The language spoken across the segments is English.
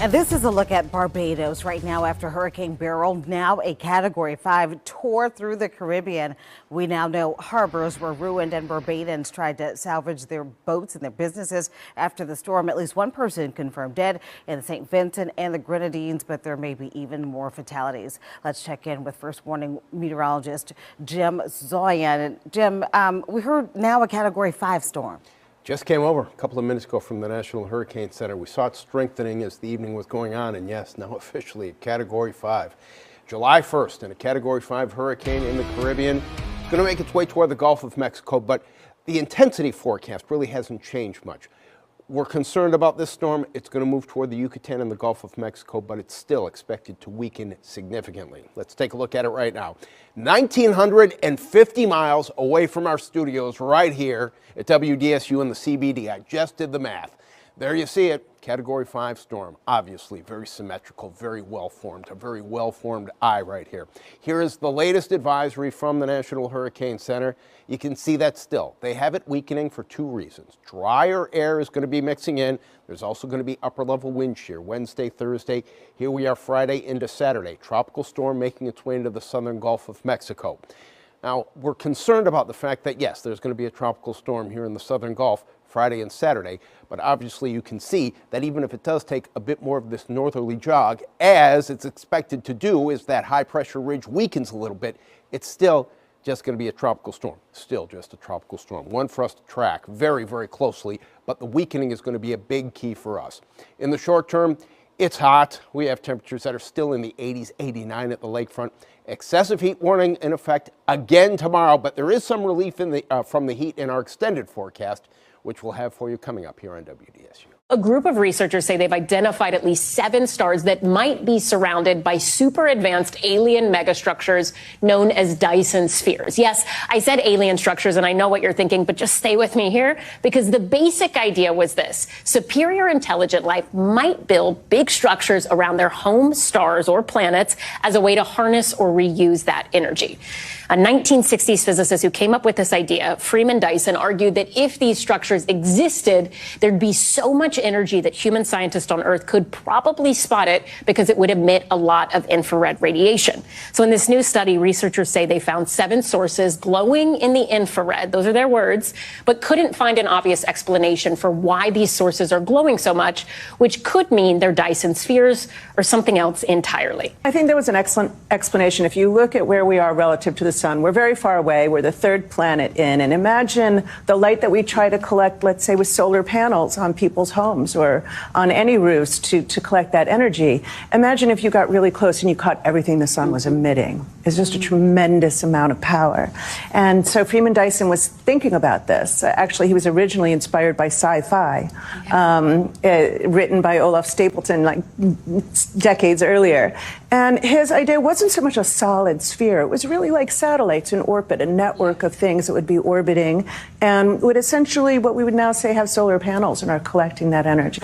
And this is a look at Barbados right now after Hurricane Beryl, now a Category 5, tore through the Caribbean. We now know harbors were ruined and Barbadians tried to salvage their boats and their businesses after the storm. At least one person confirmed dead in the St. Vincent and the Grenadines, but there may be even more fatalities. Let's check in with first warning meteorologist Jim Zoyan. Jim, we heard now a Category 5 storm. Just came over a couple of minutes ago from the National Hurricane Center. We saw it strengthening as the evening was going on, and yes, now officially a Category 5. July 1st, and a Category 5 hurricane in the Caribbean. It's going to make its way toward the Gulf of Mexico, but the intensity forecast really hasn't changed much. We're concerned about this storm. It's going to move toward the Yucatan and the Gulf of Mexico, but it's still expected to weaken significantly. Let's take a look at it right now. 1,950 miles away from our studios right here at WDSU in the CBD. I just did the math. There you see it. Category 5 storm, obviously very symmetrical, very well-formed, a very well-formed eye right here. Here is the latest advisory from the National Hurricane Center. You can see that still. They have it weakening for two reasons. Drier air is going to be mixing in. There's also going to be upper-level wind shear Wednesday, Thursday. Here we are Friday into Saturday. Tropical storm making its way into the southern Gulf of Mexico. Now, we're concerned about the fact that, yes, there's going to be a tropical storm here in the southern Gulf Friday and Saturday, but obviously you can see that even if it does take a bit more of this northerly jog, as it's expected to do, as that high-pressure ridge weakens a little bit, it's still just going to be a tropical storm. Still just a tropical storm. One for us to track very, very closely, but the weakening is going to be a big key for us. In the short term, it's hot. We have temperatures that are still in the 80s, 89 at the lakefront. Excessive heat warning in effect again tomorrow, but there is some relief in from the heat in our extended forecast, which we'll have for you coming up here on WDSU. A group of researchers say they've identified at least 7 stars that might be surrounded by super advanced alien megastructures known as Dyson spheres. Yes, I said alien structures, and I know what you're thinking, but just stay with me here, because the basic idea was this. Superior intelligent life might build big structures around their home stars or planets as a way to harness or reuse that energy. A 1960s physicist who came up with this idea, Freeman Dyson, argued that if these structures existed, there'd be so much energy that human scientists on Earth could probably spot it because it would emit a lot of infrared radiation. So in this new study, researchers say they found 7 sources glowing in the infrared, those are their words, but couldn't find an obvious explanation for why these sources are glowing so much, which could mean they're Dyson spheres or something else entirely. I think there was an excellent explanation. If you look at where we are relative to the sun, we're very far away. We're the 3rd planet in. And imagine the light that we try to collect, let's say, with solar panels on people's homes or on any roofs to collect that energy. Imagine if you got really close and you caught everything the sun was emitting. It's just a tremendous amount of power. And so Freeman Dyson was thinking about this. Actually, he was originally inspired by sci-fi, written by Olaf Stapleton like decades earlier. And his idea wasn't so much a solid sphere. It was really like satellites in orbit, a network of things that would be orbiting and would essentially, what we would now say, have solar panels and are collecting that energy.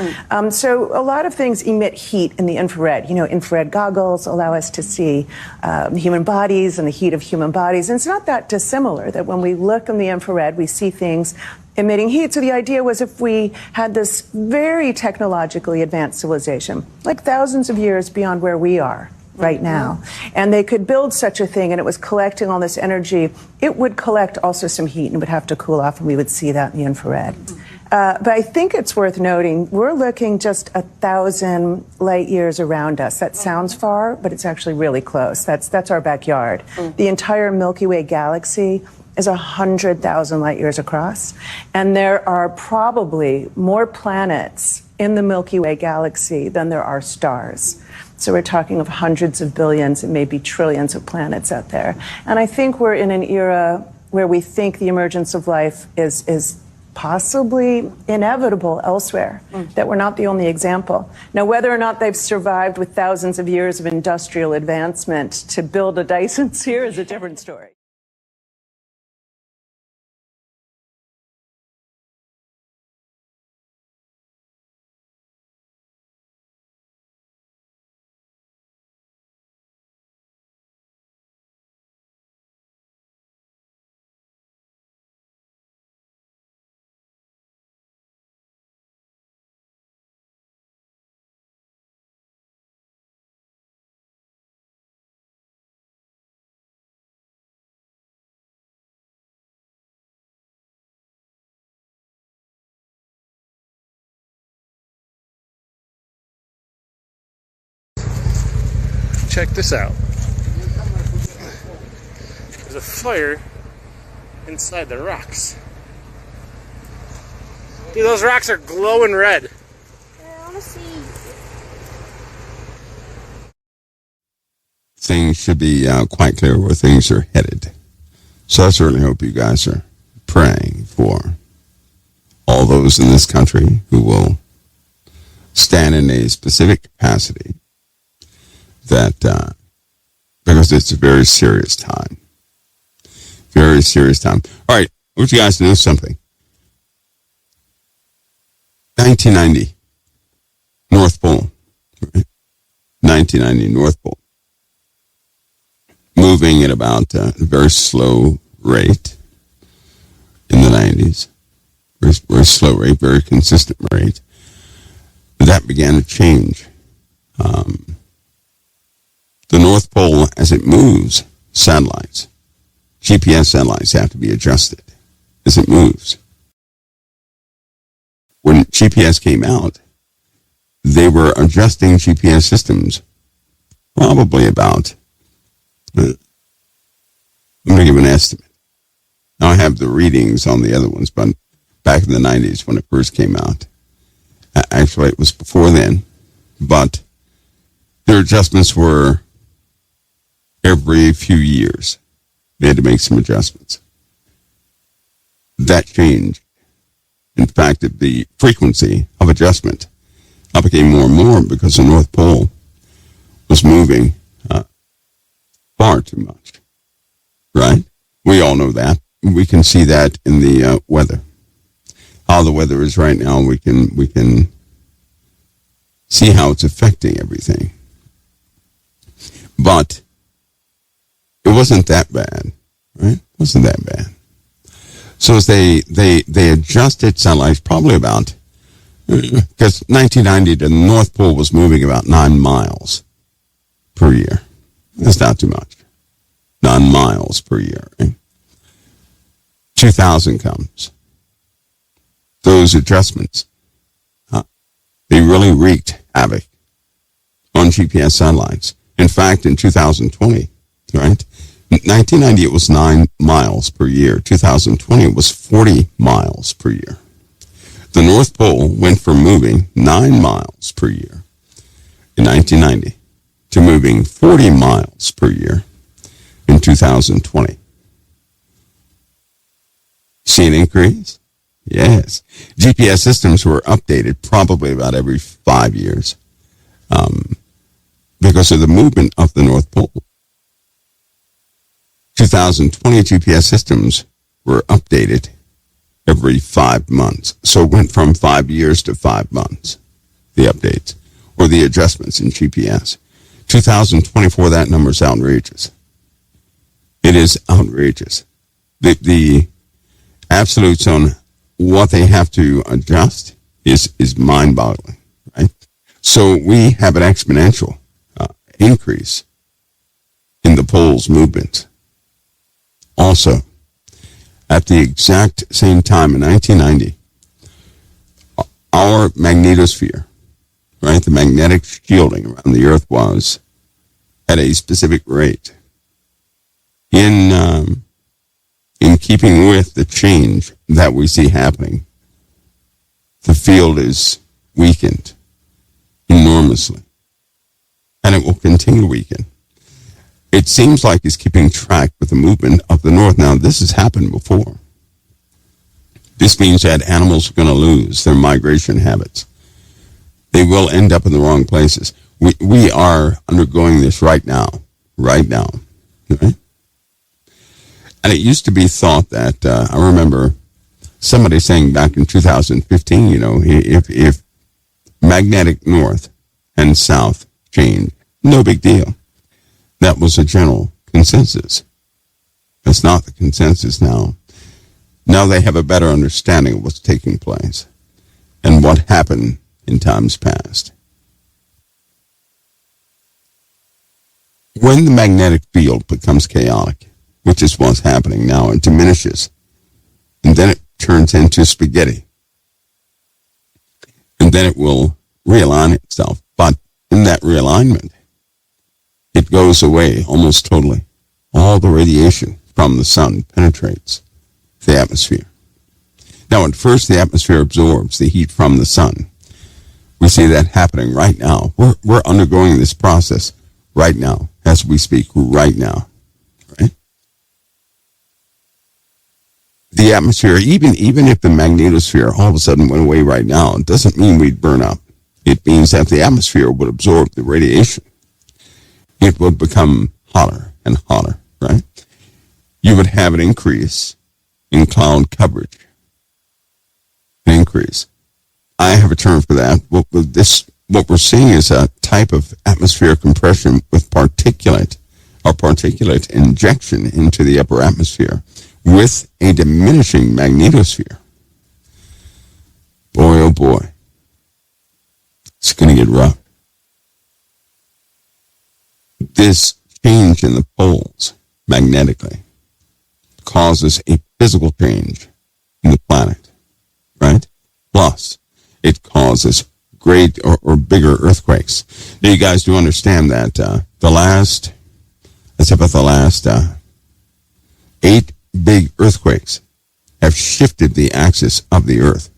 So a lot of things emit heat in the infrared. You know, infrared goggles allow us to see human bodies and the heat of human bodies. And it's not that dissimilar that when we look in the infrared, we see things emitting heat. So the idea was if we had this very technologically advanced civilization, like thousands of years beyond where we are right now, and they could build such a thing and it was collecting all this energy, it would collect also some heat and would have to cool off, and we would see that in the infrared. But I think it's worth noting, we're looking just 1,000 light years around us. That sounds far, but it's actually really close. That's our backyard. The entire Milky Way galaxy is 100,000 light years across, and there are probably more planets in the Milky Way galaxy than there are stars. So we're talking of hundreds of billions and maybe trillions of planets out there. And I think we're in an era where we think the emergence of life is possibly inevitable elsewhere, that we're not the only example. Now, whether or not they've survived with thousands of years of industrial advancement to build a Dyson sphere is a different story. check this out. There's a fire inside the rocks. Dude, those rocks are glowing red. I want to see. Things should be quite clear where things are headed. So I certainly hope you guys are praying for all those in this country who will stand in a specific capacity that, because it's a very serious time. Very serious time. All right, I want you guys to know something. 1990, North Pole. 1990, North Pole. Moving at about a very slow rate in the 90s. Very, very slow rate, very consistent rate. That began to change. The North Pole, as it moves, satellites, GPS satellites have to be adjusted as it moves. When GPS came out, they were adjusting GPS systems probably about, I'm going to give an estimate. Now I have the readings on the other ones, but back in the 90s when it first came out, actually it was before then, but their adjustments were every few years. They had to make some adjustments. That changed. In fact, the frequency of adjustment became more and more because the North Pole was moving far too much. Right? We all know that. We can see that in the weather. How the weather is right now, we can see how it's affecting everything. But it wasn't that bad, right? It wasn't that bad. So as they adjusted satellites probably about, because 1990, the North Pole was moving about 9 miles per year. That's not too much. 9 miles per year. Right? 2000 comes. Those adjustments, they really wreaked havoc on GPS satellites. In fact, in 2020, right? 1990, it was 9 miles per year. 2020, it was 40 miles per year. The North Pole went from moving 9 miles per year in 1990 to moving 40 miles per year in 2020. See an increase? Yes. GPS systems were updated probably about every 5 years because of the movement of the North Pole. 2020 GPS systems were updated every 5 months. So it went from 5 years to 5 months, the updates, or the adjustments in GPS. 2024, that number is outrageous. It is outrageous. The absolutes on what they have to adjust is mind-boggling, right? So we have an exponential increase in the pole's movement. Also, at the exact same time in 1990, our magnetosphere, right, the magnetic shielding around the Earth was at a specific rate. In keeping with the change that we see happening, the field is weakened enormously, and it will continue to weaken. It seems like it's keeping track with the movement of the North. Now, this has happened before. This means that animals are going to lose their migration habits. They will end up in the wrong places. We are undergoing this right now. Right? And it used to be thought that, I remember somebody saying back in 2015, you know, if magnetic north and south change, no big deal. That was a general consensus. That's not the consensus now. Now they have a better understanding of what's taking place and what happened in times past. When the magnetic field becomes chaotic, which is what's happening now, it diminishes, and then it turns into spaghetti, and then it will realign itself. But in that realignment, it goes away almost totally. All the radiation from the sun penetrates the atmosphere. Now, at first, the atmosphere absorbs the heat from the sun. We see that happening right now. We're undergoing this process right now, as we speak, right now. Right? The atmosphere, even if the magnetosphere all of a sudden went away right now, it doesn't mean we'd burn up. It means that the atmosphere would absorb the radiation. It would become hotter and hotter, right? You would have an increase in cloud coverage. An increase. I have a term for that. What we're seeing is a type of atmospheric compression with particulate injection into the upper atmosphere with a diminishing magnetosphere. Boy, oh boy. It's going to get rough. This change in the poles magnetically causes a physical change in the planet, right? Plus, it causes great or bigger earthquakes. Now, you guys do understand that the last 8 big earthquakes have shifted the axis of the Earth.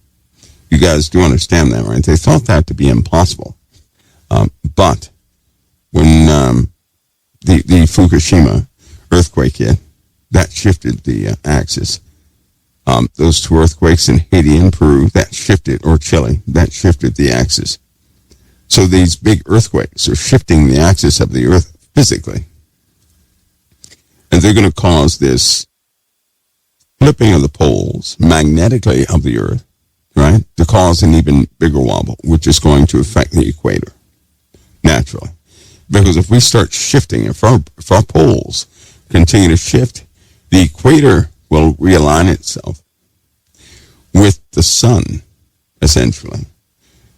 You guys do understand that, right? They thought that to be impossible. But when the Fukushima earthquake hit, that shifted the axis. Those 2 earthquakes in Haiti and Peru, that shifted, or Chile, that shifted the axis. So these big earthquakes are shifting the axis of the Earth physically. And they're going to cause this flipping of the poles magnetically of the Earth, right, to cause an even bigger wobble, which is going to affect the equator, naturally. Because if we start shifting, if our poles continue to shift, the equator will realign itself with the sun, essentially.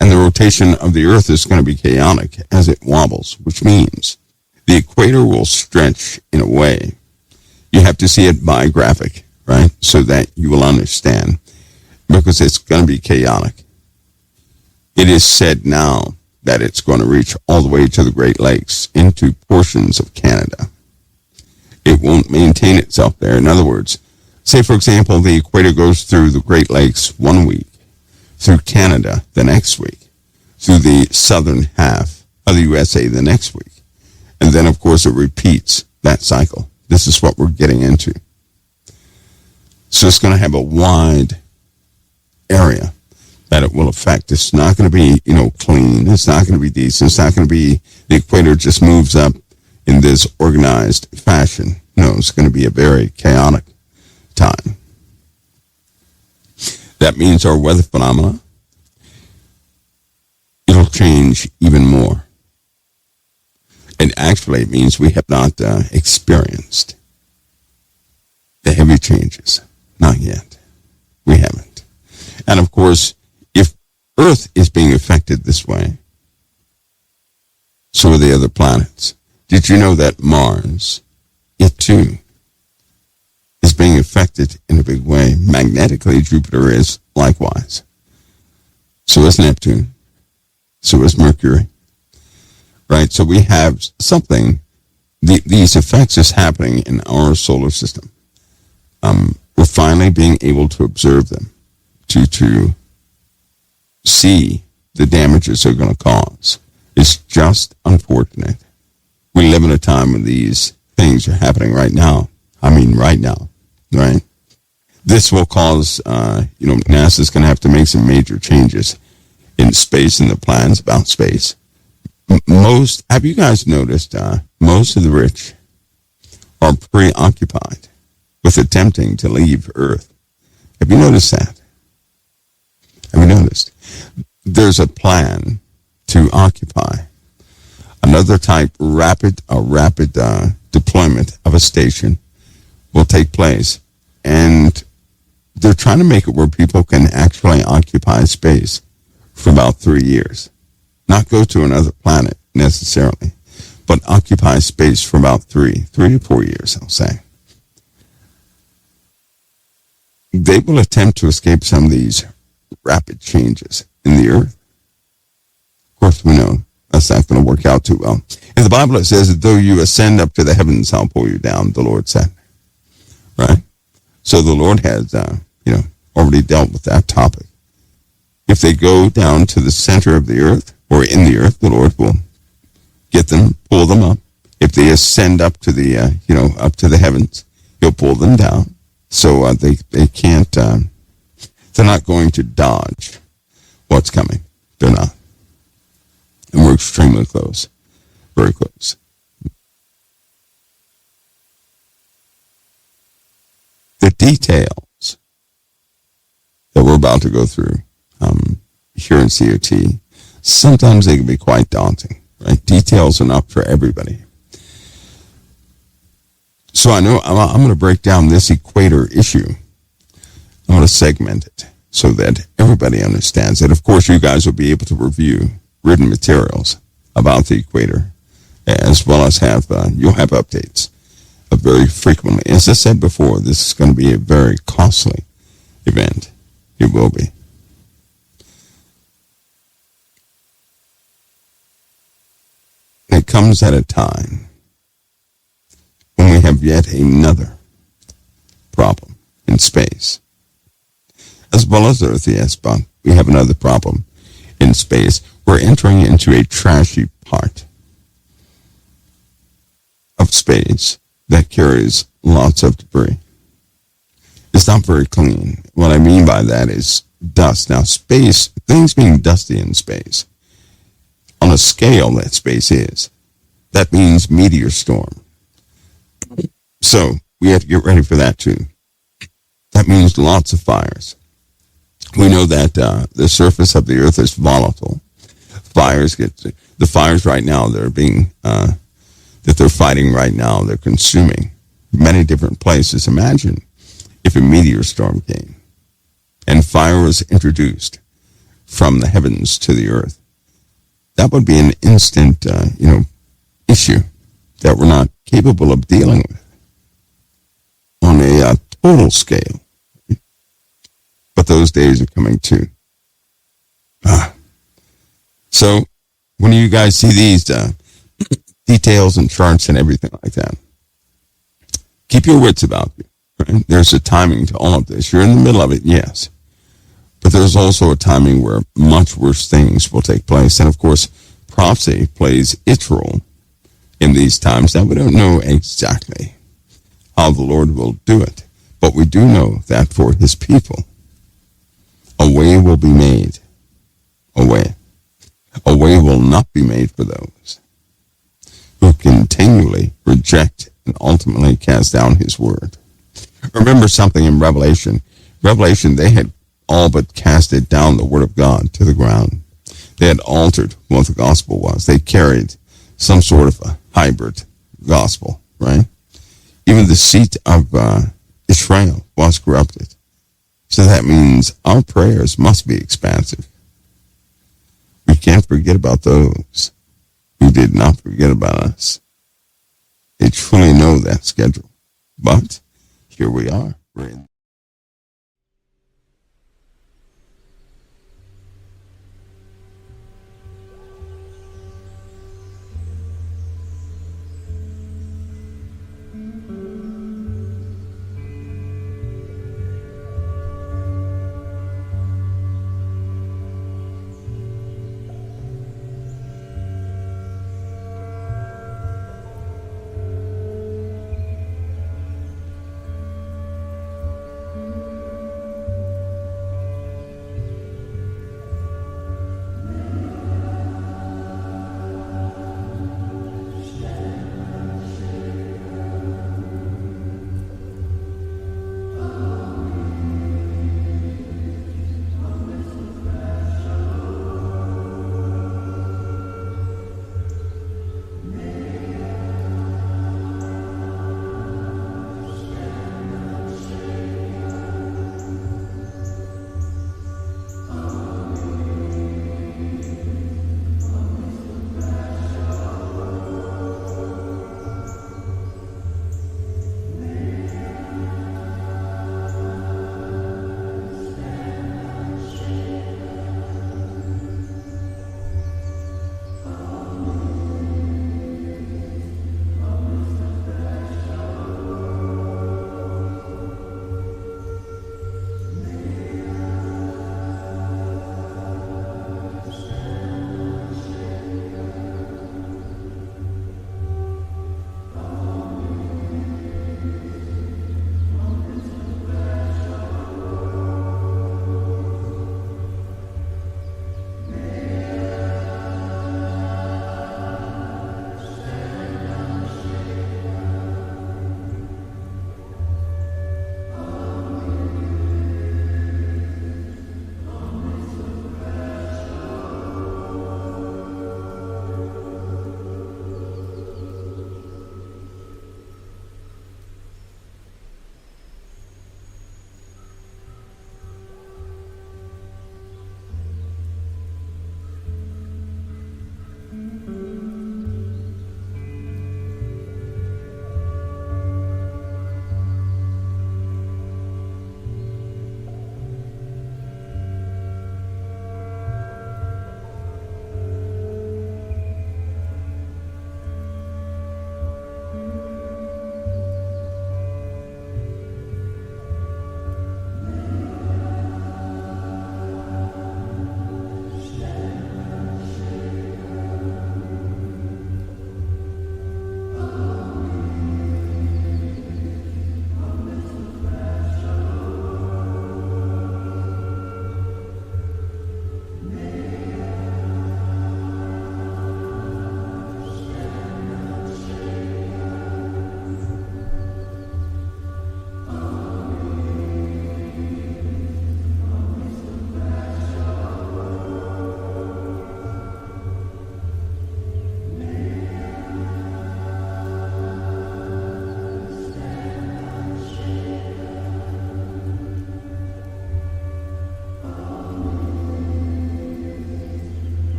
And the rotation of the Earth is going to be chaotic as it wobbles, which means the equator will stretch in a way. You have to see it by graphic, right, so that you will understand, because it's going to be chaotic. It is said now that it's going to reach all the way to the Great Lakes, into portions of Canada. It won't maintain itself there. In other words, say, for example, the equator goes through the Great Lakes one week, through Canada the next week, through the southern half of the USA the next week. And then, of course, it repeats that cycle. This is what we're getting into. So it's going to have a wide area that it will affect. It's not going to be, clean. It's not going to be decent. It's not going to be the equator just moves up in this organized fashion. No, it's going to be a very chaotic time. That means our weather phenomena, it'll change even more. And actually, it means we have not experienced the heavy changes. Not yet. We haven't. And of course, if Earth is being affected this way, so are the other planets. Did you know that Mars, it too, is being affected in a big way? Magnetically, Jupiter is likewise. So is Neptune. So is Mercury. Right? So we have something, these effects is happening in our solar system. We're finally being able to observe them, to see the damages they're going to cause. It's just unfortunate. We live in a time when these things are happening right now. I mean, right now, right? This will cause, NASA's going to have to make some major changes in space and the plans about space. Have you guys noticed, most of the rich are preoccupied with attempting to leave Earth? Have you noticed that? Have you noticed? There's a plan to occupy another type, rapid deployment of a station will take place. And they're trying to make it where people can actually occupy space for about 3 years. Not go to another planet necessarily, but occupy space for about 3 to 4 years, I'll say. They will attempt to escape some of these rapid changes in the Earth. Of course, we know that's not going going to work out too well. In the Bible, it says that though you ascend up to the heavens, I'll pull you down, the Lord said. Right? So the Lord has, already dealt with that topic. If they go down to the center of the earth or in the earth, the Lord will get them, pull them up. If they ascend up to the, up to the heavens, he'll pull them down. So they can't, they're not going to dodge what's coming. They're not. And we're extremely close. Very close. The details that we're about to go through here in COT, sometimes they can be quite daunting. Right? Details are not for everybody. So I know I'm going to break down this equator issue. I'm going to segment it so that everybody understands it. Of course, you guys will be able to review written materials about the equator, as well as you'll have updates very frequently. As I said before, this is going to be a very costly event. It will be. It comes at a time when we have yet another problem in space. As well as Earth, yes, but we have another problem in space. We're entering into a trashy part of space that carries lots of debris. It's not very clean. What I mean by that is dust. Now, space, things being dusty in space, on a scale that space is, that means meteor storm. So we have to get ready for that too. That means lots of fires. We know that the surface of the earth is volatile. The fires right now that are being, that they're fighting right now, they're consuming many different places. Imagine if a meteor storm came and fire was introduced from the heavens to the earth. That would be an instant, issue that we're not capable of dealing with on a total scale. But those days are coming too. So when you guys see these details and charts and everything like that, keep your wits about you. Right? There's a timing to all of this. You're in the middle of it, yes. But there's also a timing where much worse things will take place. And of course, prophecy plays its role in these times. Now, we don't know exactly how the Lord will do it, but we do know that for his people, a way will be made. A way. A way will not be made for those who continually reject and ultimately cast down his word. Remember something in Revelation. Revelation, they had all but casted down the word of God to the ground. They had altered what the gospel was. They carried some sort of a hybrid gospel, right? Even the seat of Israel was corrupted. So that means our prayers must be expansive. We can't forget about those who did not forget about us. They truly know that schedule. But here we are. We're in